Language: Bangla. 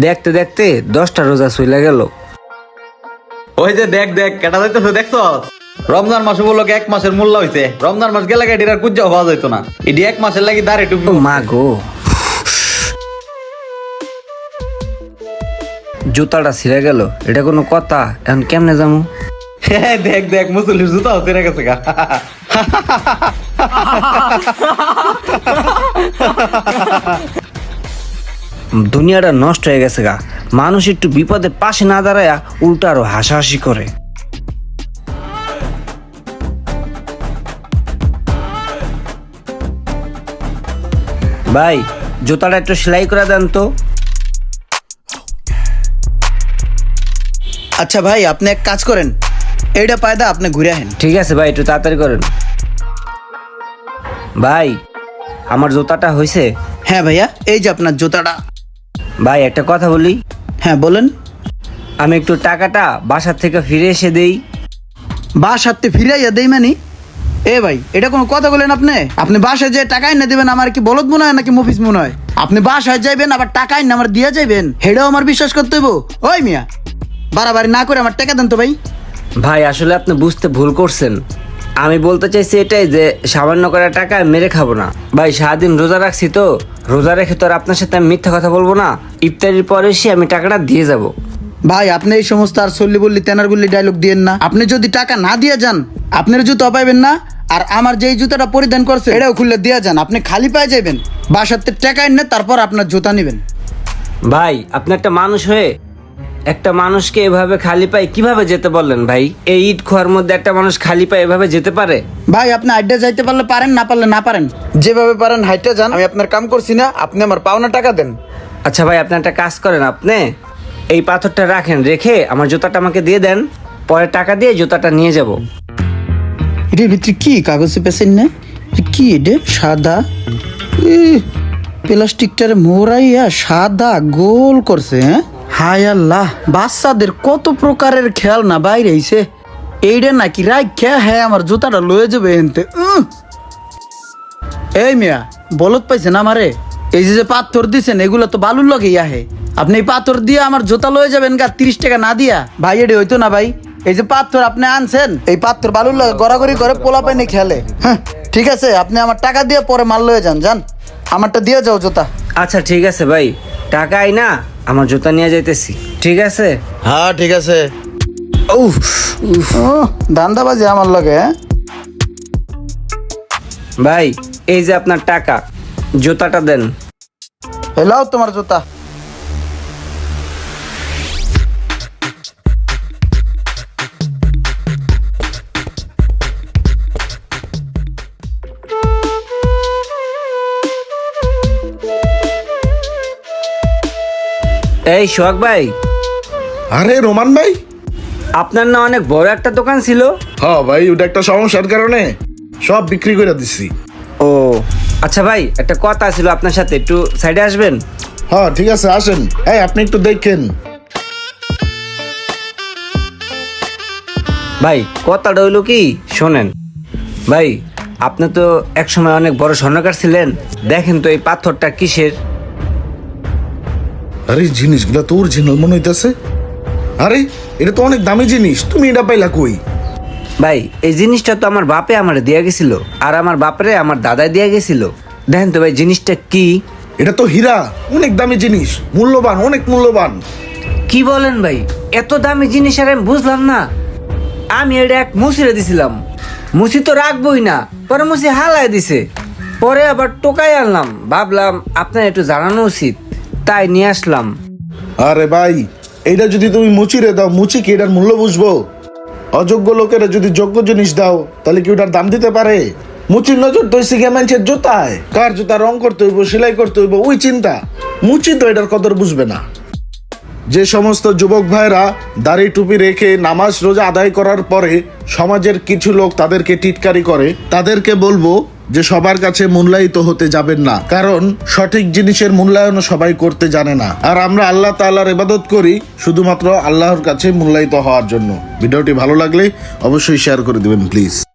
দেখতে দেখতে 10টা রোজা চলে গেল। ওই যে দেখ দেখ কেটা যাইতেছে দেখছ? রমজান মাস উপলক্ষে 1 মাসের মূল্য হইছে। রমজান মাস গেলে এটির আর কুজ্জাও পাওয়া যাইতো না। এটি 1 মাসের লাগি দাঁড়ে টুকু। ও মা গো, জুতাটা ছিঁড়ে গেল, এটা কোনো কথা? এখন কেমনে যাবো? হ্যাঁ দেখ দেখ মুসলির জুতা হতে গেছে গা। দুনিয়াটা নষ্ট হয়ে গেছে গা। মানুষ একটু বিপদে পাশে না দাঁড়ায় উল্টা আরো হাসাহাসি করে। ভাই, জুতাটা একটু সেলাই করে দেন তো। আচ্ছা ভাই, আপনি এক কাজ করেন, এইটা পায়দা আপনি ঘুরে আহেন। ঠিক আছে ভাই, একটু তাড়াতাড়ি করেন। ভাই, আমার জুতাটা হয়েছে? হ্যাঁ ভাইয়া, এই যে আপনার জুতাটা। ভাই একটা কথা বলি, হ্যাঁ বলেন। আমি একটু টাকাটা বাসার থেকে ফিরে এসে দেই। বাসাতে ফিরাইয়া দেই মানে? এ ভাই, এটা কোনো কথা বলেন আপনি? আপনি বাসায় যে টাকা এনে দিবেন আমার কি বলদ মনে হয় নাকি মফিস মনে হয়? আপনি বাসায় যাইবেন আবার টাকা এনে আমার দিয়ে যাইবেন, হেটাও আমার বিশ্বাস করতে হইব? ওই মিয়া, বাড়াবাড়ি না করে আমার টাকা দেন তো ভাই। ভাই আসলে আপনি বুঝতে ভুল করছেন। আমি বলতে চাইছি এটাই যে সামান্য করে টাকা মেরে খাবো না। ভাই সারাদিন রোজা রাখছি, তো রোজা রেখে তো আর আপনার সাথে আমি মিথ্যা কথা বলবো না। ইফতারির পরে এসে আমি টাকাটা দিয়ে যাব। ভাই আপনি এই সমস্ত আর সল্লি বললি তেনার গুল্লি ডায়লগ দিয়েন না। আপনি যদি টাকা না দিয়ে যান, আপনার জুতো পাইবেন না। আর আমার যেই জুতাটা পরিধান করছে এটাও খুললে দিয়ে যান, আপনি খালি পায়ে যাইবেন। বাসাতে টাকা এনে তারপর আপনার জুতা নেবেন। ভাই আপনি একটা মানুষ হয়ে একটা মানুষকে এভাবে খালি পায়ে কিভাবে যেতে বললেন? ভাই এই ঈদ খোয়ার মধ্যে একটা মানুষ খালি পায়ে এভাবে যেতে পারে? ভাই আপনি আড্ডা যাইতে পারলে পারেন, না পারলে না পারেন, যেভাবে পারেন হাইটে যান। আমি আপনার কাম করছি না, আপনি আমার পাওনা টাকা দেন। আচ্ছা ভাই, আপনি একটা কাজ করেন, আপনি এই পাথরটা রাখেন, রেখে আমার জুতাটা আমাকে দিয়ে দেন, পরে টাকা দিয়ে জুতাটা নিয়ে যাব। এটার ভিতরে কি কাগজে পেছেন না? কি এটা সাদা প্লাস্টিকটারে মোড়াইয়া সাদা গোল করছে। হ্যাঁ, হায় আল্লাহ, বাচ্চাদের কত প্রকারের খেলনা বাইরে আইছে। এইটা নাকি রাখা? হ্যাঁ, আমার জুতাটা লয়ে যাবে এনতে। এই মিয়া, বলত পাইছেন আমারে? এই যে পাথর দিছেন এগুলো তো বালুর লগে আহে। আপনি এই পাথর দিয়ে আমার জুতা লয়ে যাবেন গা 30 টাকা না দিয়া? ভাই এটা হইতো না ভাই। এই যে পাথর আপনি আনছেন, এই পাথর বালুর লগে গড়াগড়ি করে পোলা পাইনি খেলে। হ্যাঁ ঠিক আছে, আপনি আমার টাকা দিয়ে পরে মাল লয়ে যান। যান, আমারটা দিয়ে যাও জুতা। আচ্ছা ঠিক আছে ভাই, টাকাই না আমার জুতা নিয়ে যাইতেছি। ঠিক আছে? হ্যাঁ ঠিক আছে। ও দান্দাবাজি আমার লগে। হ্যাঁ ভাই, এই যে আপনার টাকা, জুতাটা দেন। এলাও তোমার জুতা। এই সোহাগ ভাই, আরে রোমান ভাই। আপনার না অনেক বড় একটা দোকান ছিল? হ্যাঁ ভাই, ওটা একটা সমস্যার কারণে সব বিক্রি করে দিচ্ছি। ও আচ্ছা ভাই, একটা কথা ছিল আপনার সাথে, একটু সাইডে আসবেন? হ্যাঁ ঠিক আছে, আসেন। এই আপনি একটু দেখেন। ভাই কথাটা হইলো কি, শোনেন ভাই, আপনি তো একসময় অনেক বড় স্বর্ণকার ছিলেন। দেখেন তো এই পাথরটা কিসের? আরে জিনিসগুলো তো অরিজিনাল মনে হইতেছে। আরে এটা তো অনেক দামি জিনিস, তুমি এটা পাইলা কই? ভাই এই জিনিসটা তো আমার বাপে আমার দিয়া গেছিল, আর আমার বাপরে আমার দাদাই দিয়া গেছিল। দেখেন তো ভাই জিনিসটা কি। এটা তো হীরা, অনেক দামি জিনিস, মূল্যবান, অনেক মূল্যবান। কি বলেন ভাই, এত দামি জিনিস আর আমি বুঝলাম না। আমি এটা এক মুসিরে দিছিলাম, মুসি তো রাখবই না, পরে মুসি হালায় দিছে। পরে আবার টোকাই আনলাম, ভাবলাম আপনার একটু জানানো উচিত, তাই নিয়ে আসলাম। আরে ভাই, এইটা যদি তুমি মুচিরে দাও, মুচি কি এটার মূল্য বুঝবো? অযোগ্য লোকেরা যদি যোগ্য জিনিস দাও, তাহলে কি ওটার দাম দিতে পারে? মুচির নজর তো শিখে মানুষের জুতায়, কার জুতা রং করতে হইব, সেলাই করতে হইব, ওই চিন্তা। মুচি তো এটার কদর বুঝবে না। যে সমস্ত যুবক ভাইরা দাড়ি টুপি রেখে নামাজ রোজা আদায় করার পরে সমাজের কিছু লোক তাদেরকে টিটকারি করে, তাদেরকে বলবো যে সবার কাছে মূল্যায়িত হতে যাবেন না, কারণ সঠিক জিনিসের মূল্যায়ন সবাই করতে জানে না। আর আমরা আল্লাহ তাআলার ইবাদত করি শুধুমাত্র আল্লাহর কাছে মূল্যায়িত হওয়ার জন্য। ভিডিওটি ভালো লাগলে অবশ্যই শেয়ার করে দিবেন প্লিজ।